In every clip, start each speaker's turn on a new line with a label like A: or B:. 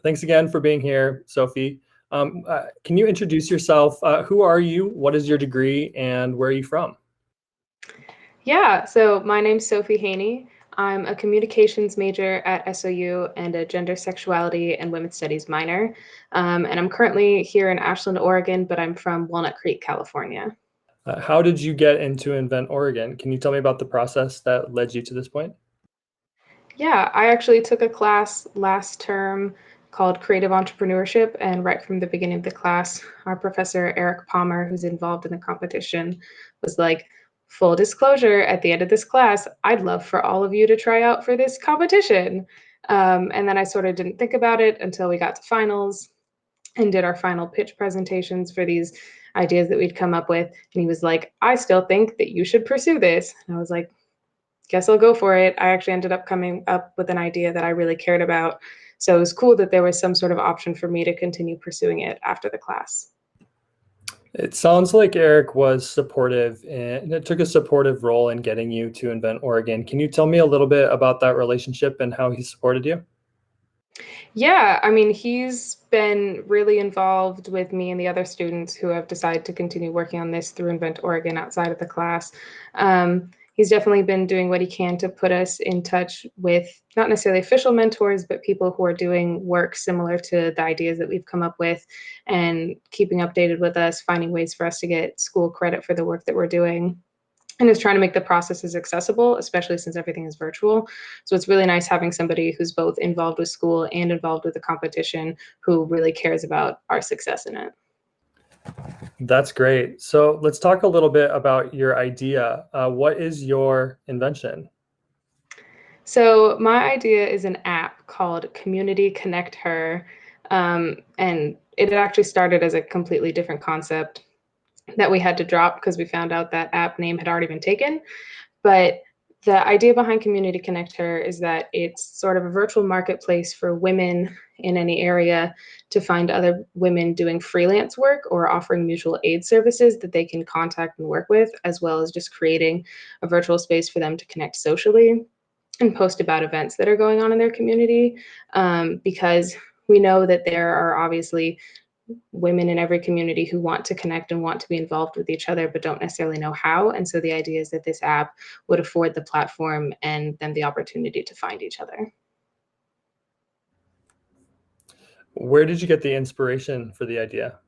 A: Thanks again for being here, Sophie. Can you introduce yourself? Who are you? What is your degree? And where are you from?
B: Yeah, so my name's Sophie Haney. I'm a communications major at SOU and a gender, sexuality, and women's studies minor. And I'm currently here in Ashland, Oregon, but I'm from Walnut Creek, California.
A: How did you get into Invent Oregon? Can you tell me about the process that led you to this point?
B: Yeah, I actually took a class last term called Creative Entrepreneurship. And right from the beginning of the class, our professor, Eric Palmer, who's involved in the competition, was like, full disclosure, at the end of this class, I'd love for all of you to try out for this competition. And then I sort of didn't think about it until we got to finals and did our final pitch presentations for these ideas that we'd come up with. And he was like, I still think that you should pursue this. And I was like, guess I'll go for it. I actually ended up coming up with an idea that I really cared about. So it was cool that there was some sort of option for me to continue pursuing it after the class.
A: It sounds like Eric was supportive and it took a supportive role in getting you to Invent Oregon. Can you tell me a little bit about that relationship and how he supported you?
B: Yeah, I mean, he's been really involved with me and the other students who have decided to continue working on this through Invent Oregon outside of the class. He's definitely been doing what he can to put us in touch with not necessarily official mentors, but people who are doing work similar to the ideas that we've come up with and keeping updated with us, finding ways for us to get school credit for the work that we're doing and is trying to make the processes accessible, especially since everything is virtual. So it's really nice having somebody who's both involved with school and involved with the competition who really cares about our success in it.
A: That's great. So let's talk a little bit about your idea. What is your invention?
B: So my idea is an app called Community ConnectHer. And it actually started as a completely different concept that we had to drop because we found out that app name had already been taken. But the idea behind Community ConnectHer is that it's sort of a virtual marketplace for women in any area to find other women doing freelance work or offering mutual aid services that they can contact and work with, as well as just creating a virtual space for them to connect socially and post about events that are going on in their community. Because we know that there are obviously women in every community who want to connect and want to be involved with each other, but don't necessarily know how. And so the idea is that this app would afford the platform and them the opportunity to find each other.
A: Where did you get the inspiration for the idea?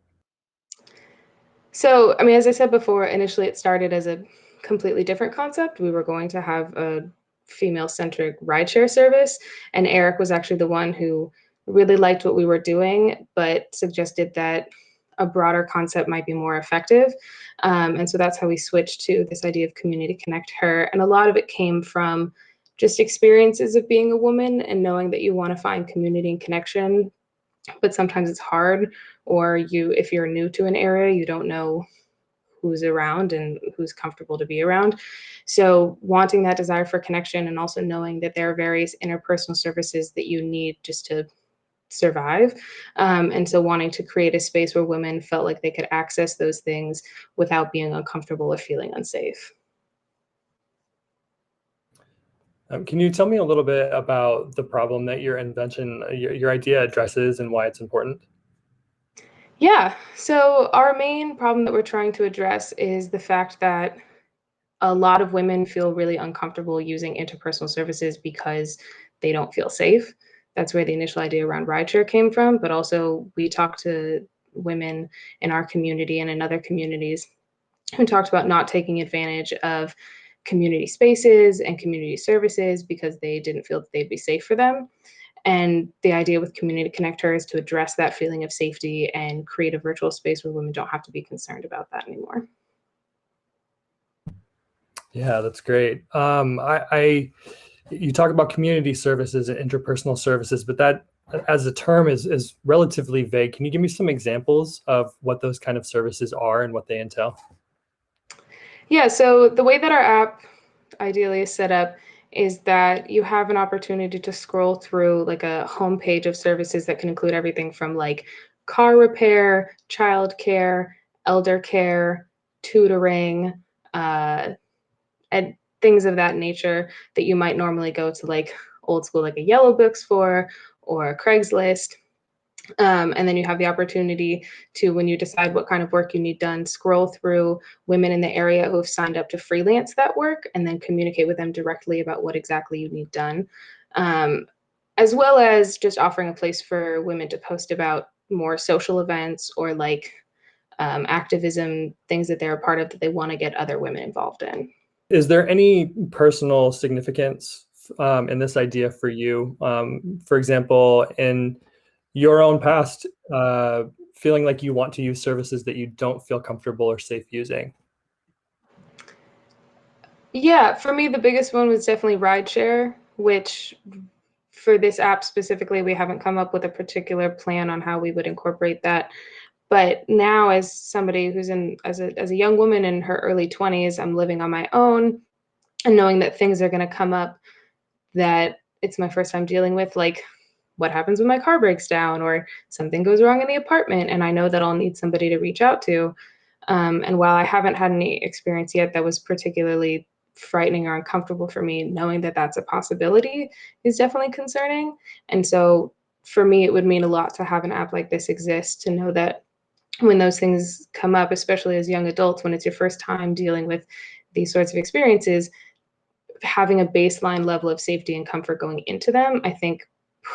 B: So, I mean, as I said before, initially it started as a completely different concept. We were going to have a female-centric rideshare service, and Eric was actually the one who really liked what we were doing, but suggested that a broader concept might be more effective. And so that's how we switched to this idea of Community Connect Her. And a lot of it came from just experiences of being a woman and knowing that you want to find community and connection, but sometimes it's hard, or if you're new to an area, you don't know who's around and who's comfortable to be around. So wanting that desire for connection and also knowing that there are various interpersonal services that you need just to survive. And so wanting to create a space where women felt like they could access those things without being uncomfortable or feeling unsafe.
A: Can you tell me a little bit about the problem that your invention, your idea addresses and why it's important?
B: Yeah, so our main problem that we're trying to address is the fact that a lot of women feel really uncomfortable using interpersonal services because they don't feel safe. That's where the initial idea around rideshare came from. But also, we talked to women in our community and in other communities who talked about not taking advantage of community spaces and community services because they didn't feel that they'd be safe for them. And the idea with Community ConnectHer is to address that feeling of safety and create a virtual space where women don't have to be concerned about that anymore.
A: Yeah, that's great. You talk about community services and interpersonal services, but that as a term is relatively vague. Can you give me some examples of what those kind of services are and what they entail?
B: Yeah, so the way that our app ideally is set up is that you have an opportunity to scroll through like a homepage of services that can include everything from like car repair, childcare, elder care, tutoring, uh, and things of that nature that you might normally go to like old school, like a Yellow Books for or Craigslist. And then you have the opportunity to, when you decide what kind of work you need done, scroll through women in the area who have signed up to freelance that work and then communicate with them directly about what exactly you need done. Um, as well as just offering a place for women to post about more social events or like activism, things that they're a part of that they want to get other women involved in.
A: Is there any personal significance in this idea for you? For example, in your own past, feeling like you want to use services that you don't feel comfortable or safe using?
B: Yeah, for me, the biggest one was definitely rideshare, which for this app specifically, we haven't come up with a particular plan on how we would incorporate that. But now, as somebody who's in as a young woman in her early 20s, I'm living on my own and knowing that things are going to come up that it's my first time dealing with, like what happens when my car breaks down or something goes wrong in the apartment, and I know that I'll need somebody to reach out to. And while I haven't had any experience yet that was particularly frightening or uncomfortable for me, knowing that that's a possibility is definitely concerning. And so for me, it would mean a lot to have an app like this exist, to know that when those things come up, especially as young adults, when it's your first time dealing with these sorts of experiences, having a baseline level of safety and comfort going into them, I think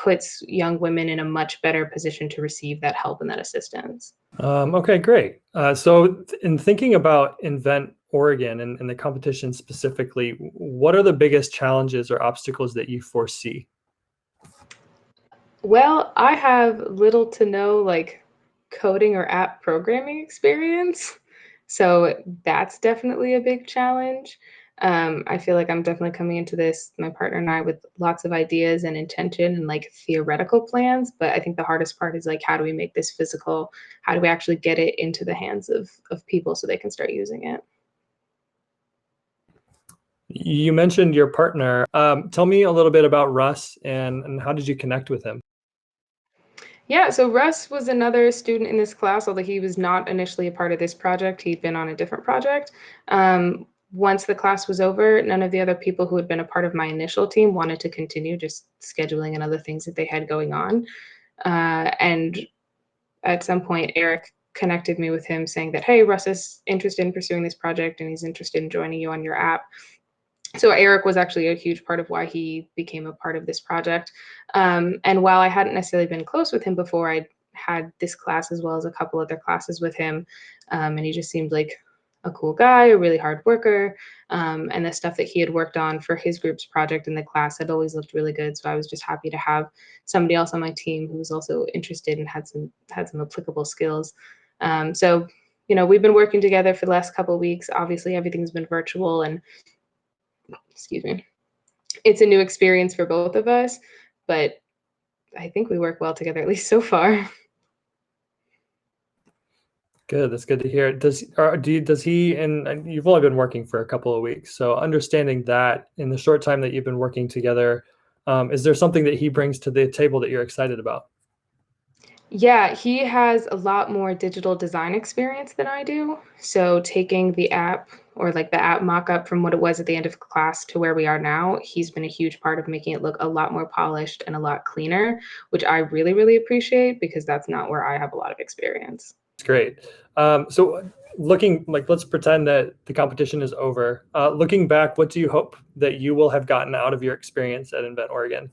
B: puts young women in a much better position to receive that help and that assistance.
A: Okay, great. So in thinking about Invent Oregon and the competition specifically, what are the biggest challenges or obstacles that you foresee?
B: Well, I have little to no like coding or app programming experience. So that's definitely a big challenge. I feel like I'm definitely coming into this, my partner and I, with lots of ideas and intention and like theoretical plans. But I think the hardest part is like, how do we make this physical? How do we actually get it into the hands of people so they can start using it?
A: You mentioned your partner. Tell me a little bit about Russ and how did you connect with him?
B: Yeah, so Russ was another student in this class, although he was not initially a part of this project. He'd been on a different project. Once the class was over, none of the other people who had been a part of my initial team wanted to continue, just scheduling and other things that they had going on. And at some point, Eric connected me with him saying that, hey, Russ is interested in pursuing this project and he's interested in joining you on your app. So Eric was actually a huge part of why he became a part of this project. And while I hadn't necessarily been close with him before, I had this class as well as a couple other classes with him, and he just seemed like a cool guy, a really hard worker, and the stuff that he had worked on for his group's project in the class had always looked really good. So I was just happy to have somebody else on my team who was also interested and had some applicable skills. So we've been working together for the last couple of weeks. Obviously, everything's been virtual, and excuse me, it's a new experience for both of us, but I think we work well together, at least so far.
A: Good, that's good to hear. Does he, and you've only been working for a couple of weeks, so understanding that in the short time that you've been working together, is there something that he brings to the table that you're excited about?
B: Yeah, he has a lot more digital design experience than I do. So taking the app or like the app mock-up from what it was at the end of class to where we are now, he's been a huge part of making it look a lot more polished and a lot cleaner, which I really, really appreciate because that's not where I have a lot of experience.
A: It's great. So looking like, let's pretend that the competition is over. Looking back, what do you hope that you will have gotten out of your experience at Invent Oregon?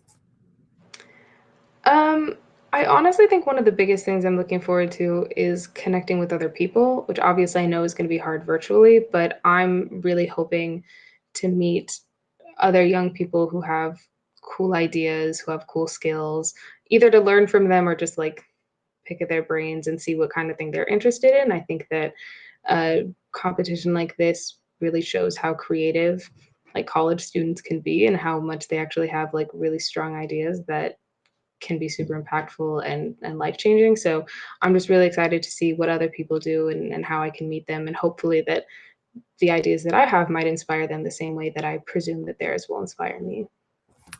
B: Um, I honestly think one of the biggest things I'm looking forward to is connecting with other people, which obviously I know is going to be hard virtually, but I'm really hoping to meet other young people who have cool ideas, who have cool skills, either to learn from them or just like pick at their brains and see what kind of thing they're interested in. I think that a competition like this really shows how creative like college students can be and how much they actually have like really strong ideas that can be super impactful and life changing. So I'm just really excited to see what other people do and how I can meet them. And hopefully that the ideas that I have might inspire them the same way that I presume that theirs will inspire me.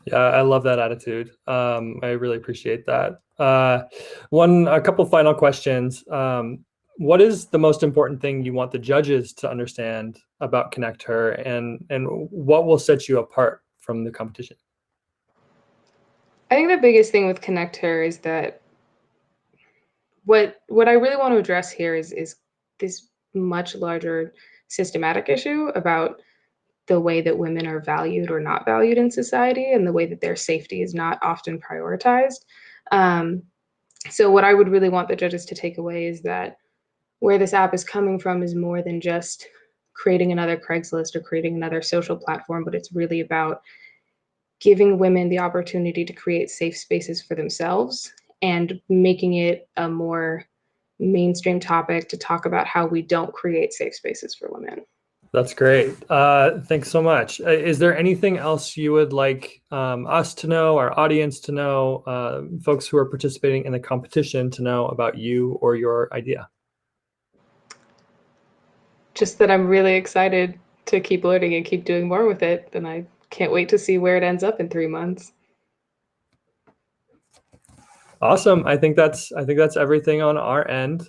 A: Yeah, I love that attitude. I really appreciate that. A couple final questions. What is the most important thing you want the judges to understand about ConnectHer, and what will set you apart from the competition?
B: I think the biggest thing with ConnectHer is that what I really want to address here is this much larger systematic issue about the way that women are valued or not valued in society, and the way that their safety is not often prioritized. Um, so what I would really want the judges to take away is that where this app is coming from is more than just creating another Craigslist or creating another social platform, but it's really about giving women the opportunity to create safe spaces for themselves and making it a more mainstream topic to talk about how we don't create safe spaces for women.
A: That's great. Thanks so much. Is there anything else you would like us to know, our audience to know, folks who are participating in the competition to know about you or your idea?
B: Just that I'm really excited to keep learning and keep doing more with it, and I can't wait to see where it ends up in 3 months.
A: Awesome. I think that's everything on our end.